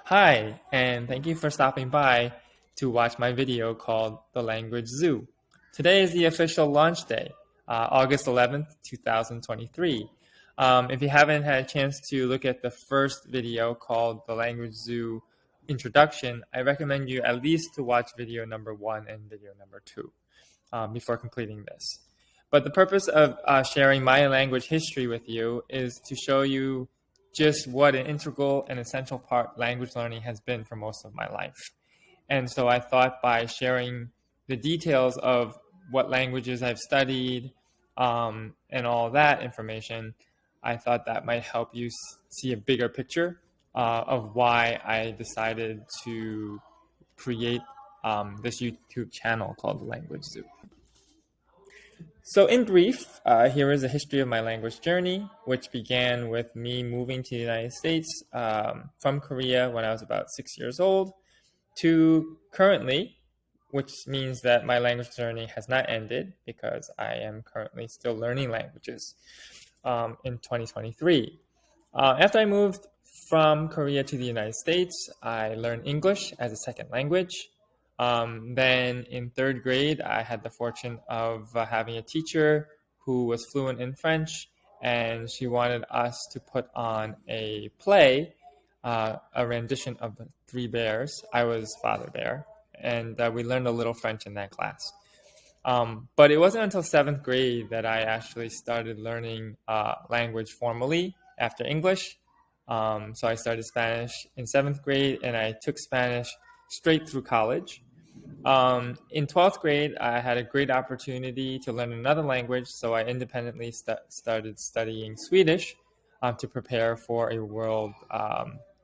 Hi, and thank you for stopping by to watch my video called The Language Zoo. Today is the official launch day, August 11th, 2023. If you haven't had a chance to look at the first video called The Language Zoo Introduction, I recommend you at least to watch video number 1 and video number 2 before completing this. But the purpose of sharing my language history with you is to show you just what an integral and essential part language learning has been for most of my life. And so I thought by sharing the details of what languages I've studied and all that information, I thought that might help you see a bigger picture of why I decided to create this YouTube channel called The Language Zoo. So in brief, here is a history of my language journey, which began with me moving to the United States from Korea when I was about 6 years old to currently, which means that my language journey has not ended because I am currently still learning languages in 2023. After I moved from Korea to the United States, I learned English as a second language. Then in third grade, I had the fortune of having a teacher who was fluent in French, and she wanted us to put on a play, a rendition of the Three Bears. I was Father Bear, and we learned a little French in that class. But it wasn't until seventh grade that I actually started learning language formally after English. So I started Spanish in seventh grade, and I took Spanish straight through college. In 12th grade, I had a great opportunity to learn another language, so I independently started studying Swedish to prepare for a world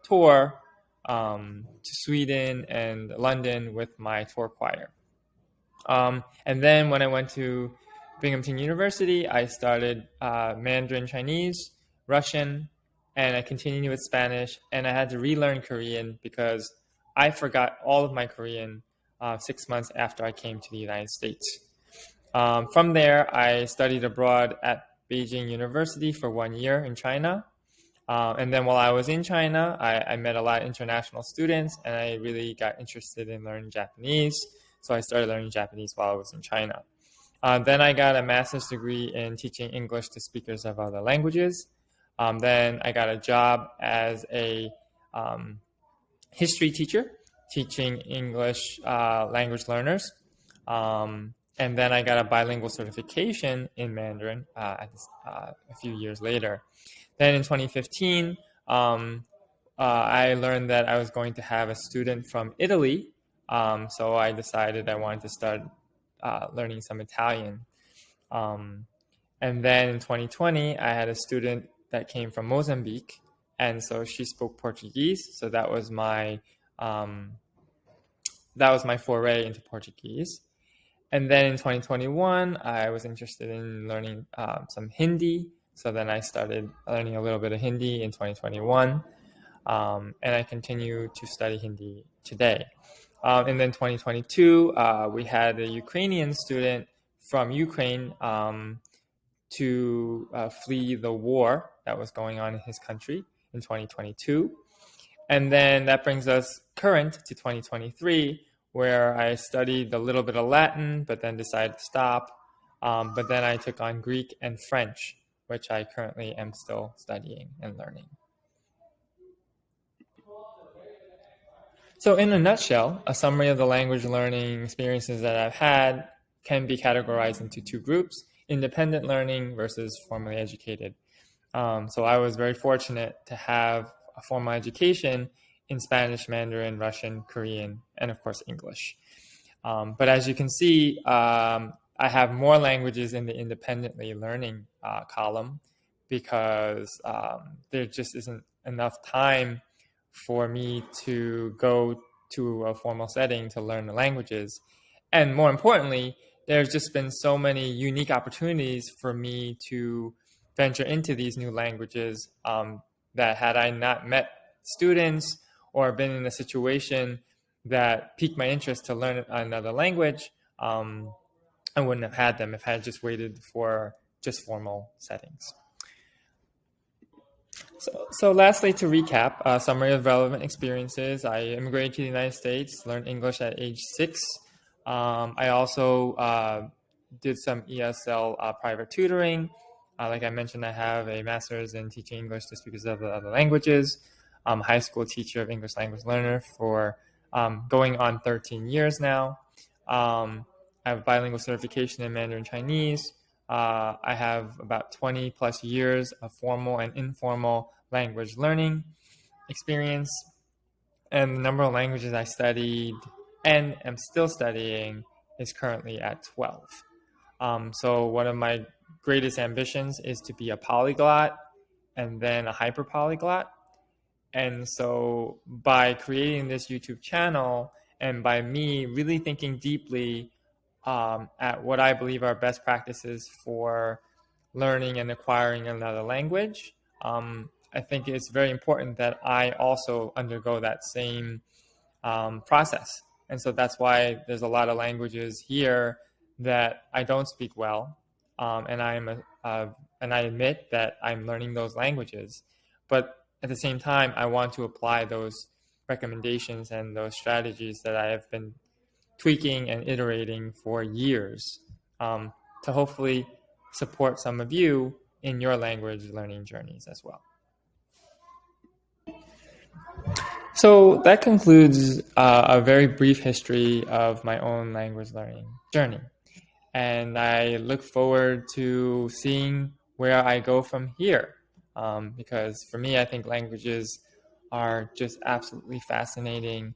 tour to Sweden and London with my tour choir. And then when I went to Binghamton University, I studied Mandarin Chinese, Russian, and I continued with Spanish, and I had to relearn Korean because I forgot all of my Korean 6 months after I came to the United States. From there, I studied abroad at Beijing University for 1 year in China. And then while I was in China, I met a lot of international students, and I really got interested in learning Japanese. So I started learning Japanese while I was in China. Then I got a master's degree in teaching English to speakers of other languages. Then I got a job as a history teacher, teaching English language learners. And then I got a bilingual certification in Mandarin a few years later. Then in 2015, I learned that I was going to have a student from Italy. So I decided I wanted to start learning some Italian. And then in 2020, I had a student that came from Mozambique. And so she spoke Portuguese. So that was my foray into Portuguese. And then in 2021, I was interested in learning some Hindi. So then I started learning a little bit of Hindi in 2021. And I continue to study Hindi today. And then 2022, we had a Ukrainian student from Ukraine to flee the war that was going on in his country in 2022. And then that brings us current to 2023, where I studied a little bit of Latin, but then decided to stop. But then I took on Greek and French, which I currently am still studying and learning. So in a nutshell, a summary of the language learning experiences that I've had can be categorized into two groups: independent learning versus formally educated. So I was very fortunate to have a formal education in Spanish, Mandarin, Russian, Korean, and of course English. But as you can see, I have more languages in the independently learning column because there just isn't enough time for me to go to a formal setting to learn the languages. And more importantly, there's just been so many unique opportunities for me to venture into these new languages that had I not met students or been in a situation that piqued my interest to learn another language, I wouldn't have had them if I had just waited for just formal settings. So lastly, to recap, a summary of relevant experiences. I immigrated to the United States, learned English at age 6. I also did some ESL private tutoring. Like I mentioned, I have a master's in teaching English to speakers of the other languages. I'm a high school teacher of English language learner for going on 13 years now. I have bilingual certification in Mandarin Chinese. I have about 20 plus years of formal and informal language learning experience. And the number of languages I studied and am still studying is currently at 12. So one of my greatest ambitions is to be a polyglot and then a hyper polyglot. And so by creating this YouTube channel and by me really thinking deeply at what I believe are best practices for learning and acquiring another language, I think it's very important that I also undergo that same process. And so that's why there's a lot of languages here that I don't speak well, and I admit that I'm learning those languages. But at the same time, I want to apply those recommendations and those strategies that I have been tweaking and iterating for years to hopefully support some of you in your language learning journeys as well. So that concludes a very brief history of my own language learning journey. And I look forward to seeing where I go from here. Because for me, I think languages are just absolutely fascinating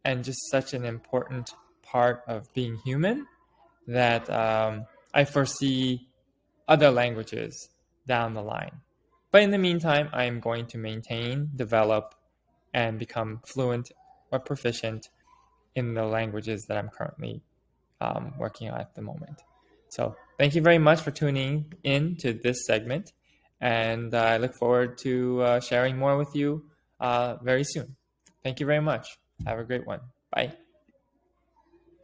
and just such an important part of being human that I foresee other languages down the line. But in the meantime, I am going to maintain, develop, and become fluent or proficient in the languages that I'm currently working on at the moment. So thank you very much for tuning in to this segment, and I look forward to sharing more with you very soon. Thank you very much. Have a great one. Bye.